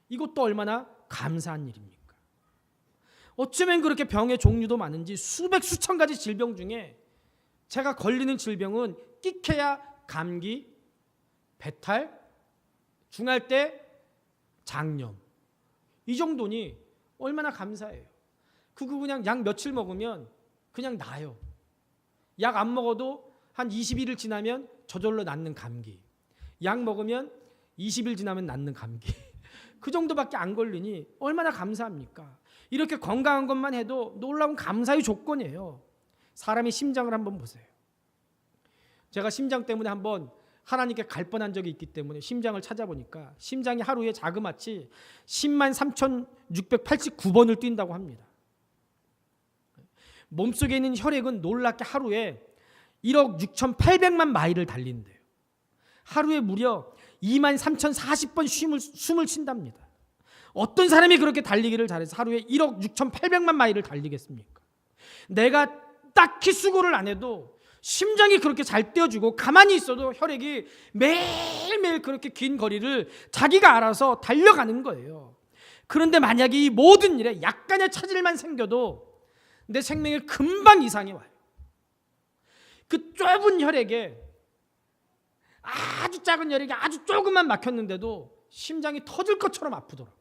이것도 얼마나 감사한 일입니까? 어쩌면 그렇게 병의 종류도 많은지 수백 수천 가지 질병 중에 제가 걸리는 질병은 끼케야 감기, 배탈, 중할 때 장염, 이 정도니 얼마나 감사해요. 그거 그냥 약 며칠 먹으면 그냥 나요. 약 안 먹어도 한 20일을 지나면 저절로 낫는 감기, 약 먹으면 20일 지나면 낫는 감기, 그 정도밖에 안 걸리니 얼마나 감사합니까? 이렇게 건강한 것만 해도 놀라운 감사의 조건이에요. 사람의 심장을 한번 보세요. 제가 심장 때문에 한번 하나님께 갈 뻔한 적이 있기 때문에 심장을 찾아보니까 심장이 하루에 자그마치 10만 3,689번을 뛴다고 합니다. 몸속에 있는 혈액은 놀랍게 하루에 1억 6,800만 마일을 달린대요. 하루에 무려 2만 3,040번 숨을 쉰답니다. 어떤 사람이 그렇게 달리기를 잘해서 하루에 1억 6,800만 마일을 달리겠습니까? 내가 딱히 수고를 안 해도 심장이 그렇게 잘 뛰어주고 가만히 있어도 혈액이 매일매일 그렇게 긴 거리를 자기가 알아서 달려가는 거예요. 그런데 만약에 이 모든 일에 약간의 차질만 생겨도 내 생명에 금방 이상이 와요. 그 좁은 혈액에 아주 작은 혈액이 아주 조금만 막혔는데도 심장이 터질 것처럼 아프더라고요.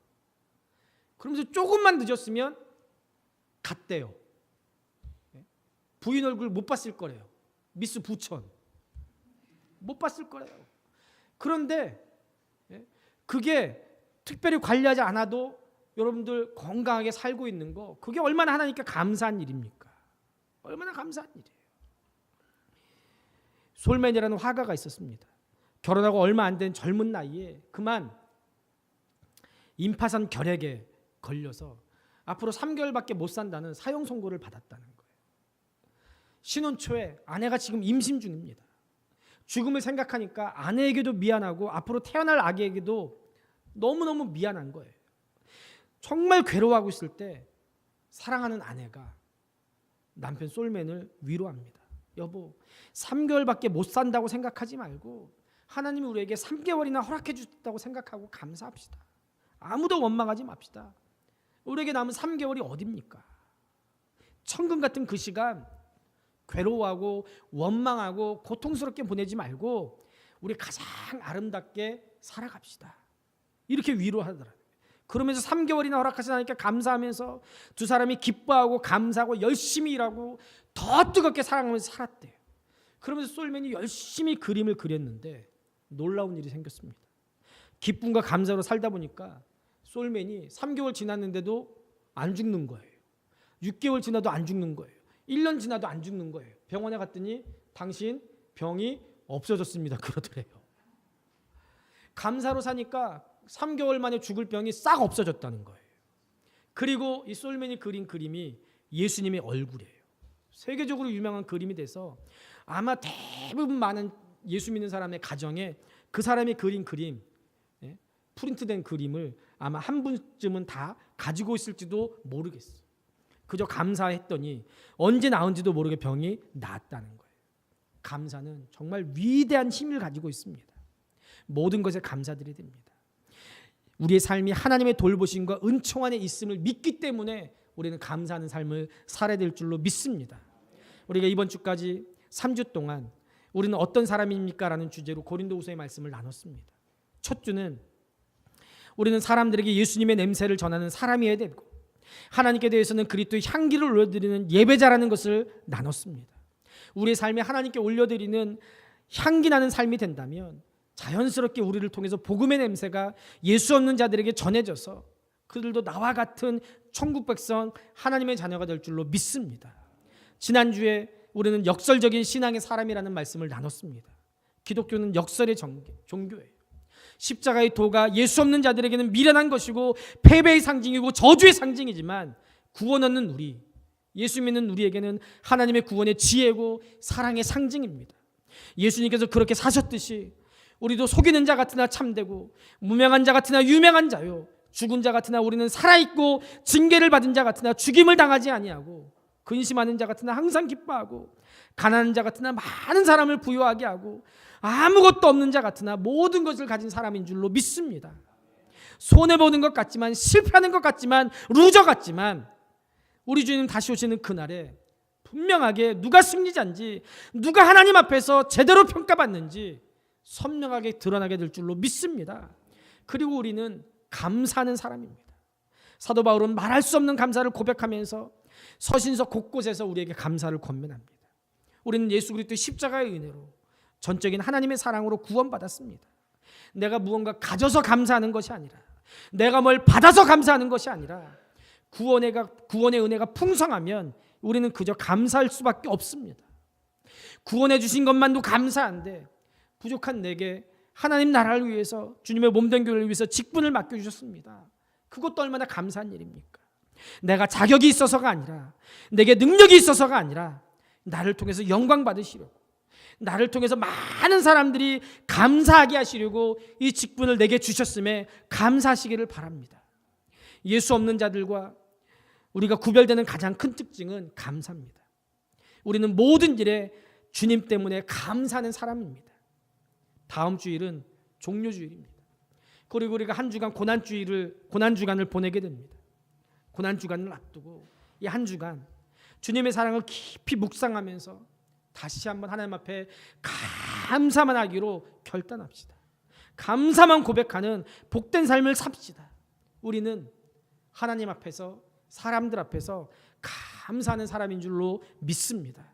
그러면서 조금만 늦었으면 갔대요. 부인 얼굴 못 봤을 거래요. 미스 부천 못 봤을 거래요. 그런데 그게 특별히 관리하지 않아도 여러분들 건강하게 살고 있는 거, 그게 얼마나 하나님께 감사한 일입니까? 얼마나 감사한 일이에요. 솔맨이라는 화가가 있었습니다. 결혼하고 얼마 안 된 젊은 나이에 그만 임파선 결핵에 걸려서 앞으로 3개월밖에 못 산다는 사형 선고를 받았다는 거예요. 신혼 초에 아내가 지금 임신 중입니다. 죽음을 생각하니까 아내에게도 미안하고 앞으로 태어날 아기에게도 너무너무 미안한 거예요. 정말 괴로워하고 있을 때 사랑하는 아내가 남편 솔맨을 위로합니다. 여보, 3개월밖에 못 산다고 생각하지 말고 하나님이 우리에게 3개월이나 허락해 주셨다고 생각하고 감사합시다. 아무도 원망하지 맙시다. 우리에게 남은 3개월이 어딥니까? 천금 같은 그 시간 괴로워하고 원망하고 고통스럽게 보내지 말고 우리 가장 아름답게 살아갑시다. 이렇게 위로하더라고요. 그러면서 3개월이나 허락하신 하나님께 감사하면서 두 사람이 기뻐하고 감사하고 열심히 일하고 더 뜨겁게 사랑하면서 살았대요. 그러면서 솔맨이 열심히 그림을 그렸는데 놀라운 일이 생겼습니다. 기쁨과 감사로 살다 보니까 솔맨이 3개월 지났는데도 안 죽는 거예요. 6개월 지나도 안 죽는 거예요. 1년 지나도 안 죽는 거예요. 병원에 갔더니 당신 병이 없어졌습니다. 그러더래요. 감사로 사니까 3개월 만에 죽을 병이 싹 없어졌다는 거예요. 그리고 이 솔맨이 그린 그림이 예수님의 얼굴이에요. 세계적으로 유명한 그림이 돼서 아마 대부분 많은 예수 믿는 사람의 가정에 그 사람이 그린 그림, 프린트된 그림을 아마 한 분쯤은 다 가지고 있을지도 모르겠어요. 그저 감사했더니 언제 나은지도 모르게 병이 나았다는 거예요. 감사는 정말 위대한 힘을 가지고 있습니다. 모든 것에 감사드려야 됩니다. 우리의 삶이 하나님의 돌보심과 은총 안에 있음을 믿기 때문에 우리는 감사하는 삶을 살아야 될 줄로 믿습니다. 우리가 이번 주까지 3주 동안 우리는 어떤 사람입니까? 라는 주제로 고린도후서의 말씀을 나눴습니다. 첫 주는 우리는 사람들에게 예수님의 냄새를 전하는 사람이어야 되고 하나님께 대해서는 그리스도의 향기를 올려드리는 예배자라는 것을 나눴습니다. 우리의 삶에 하나님께 올려드리는 향기 나는 삶이 된다면 자연스럽게 우리를 통해서 복음의 냄새가 예수 없는 자들에게 전해져서 그들도 나와 같은 천국 백성 하나님의 자녀가 될 줄로 믿습니다. 지난주에 우리는 역설적인 신앙의 사람이라는 말씀을 나눴습니다. 기독교는 역설의 종교예요. 십자가의 도가 예수 없는 자들에게는 미련한 것이고 패배의 상징이고 저주의 상징이지만 구원 얻는 우리, 예수 믿는 우리에게는 하나님의 구원의 지혜고 사랑의 상징입니다. 예수님께서 그렇게 사셨듯이 우리도 속이는 자 같으나 참되고 무명한 자 같으나 유명한 자요, 죽은 자 같으나 우리는 살아있고 징계를 받은 자 같으나 죽임을 당하지 아니하고 근심하는 자 같으나 항상 기뻐하고 가난한 자 같으나 많은 사람을 부유하게 하고 아무것도 없는 자 같으나 모든 것을 가진 사람인 줄로 믿습니다. 손해보는 것 같지만 실패하는 것 같지만 루저 같지만 우리 주님 다시 오시는 그날에 분명하게 누가 승리자인지 누가 하나님 앞에서 제대로 평가받는지 선명하게 드러나게 될 줄로 믿습니다. 그리고 우리는 감사하는 사람입니다. 사도 바울은 말할 수 없는 감사를 고백하면서 서신서 곳곳에서 우리에게 감사를 권면합니다. 우리는 예수 그리스도의 십자가의 은혜로 전적인 하나님의 사랑으로 구원받았습니다. 내가 무언가 가져서 감사하는 것이 아니라 내가 뭘 받아서 감사하는 것이 아니라 구원의 은혜가 풍성하면 우리는 그저 감사할 수밖에 없습니다. 구원해 주신 것만도 감사한데 부족한 내게 하나님 나라를 위해서 주님의 몸된 교회를 위해서 직분을 맡겨주셨습니다. 그것도 얼마나 감사한 일입니까? 내가 자격이 있어서가 아니라 내게 능력이 있어서가 아니라 나를 통해서 영광 받으시려고 나를 통해서 많은 사람들이 감사하게 하시려고 이 직분을 내게 주셨음에 감사하시기를 바랍니다. 예수 없는 자들과 우리가 구별되는 가장 큰 특징은 감사입니다. 우리는 모든 일에 주님 때문에 감사하는 사람입니다. 다음 주일은 종료주일입니다. 그리고 우리가 한 주간 고난주간을 보내게 됩니다. 고난주간을 앞두고 이 한 주간 주님의 사랑을 깊이 묵상하면서 다시 한번 하나님 앞에 감사만 하기로 결단합시다. 감사만 고백하는 복된 삶을 삽시다. 우리는 하나님 앞에서 사람들 앞에서 감사하는 사람인 줄로 믿습니다.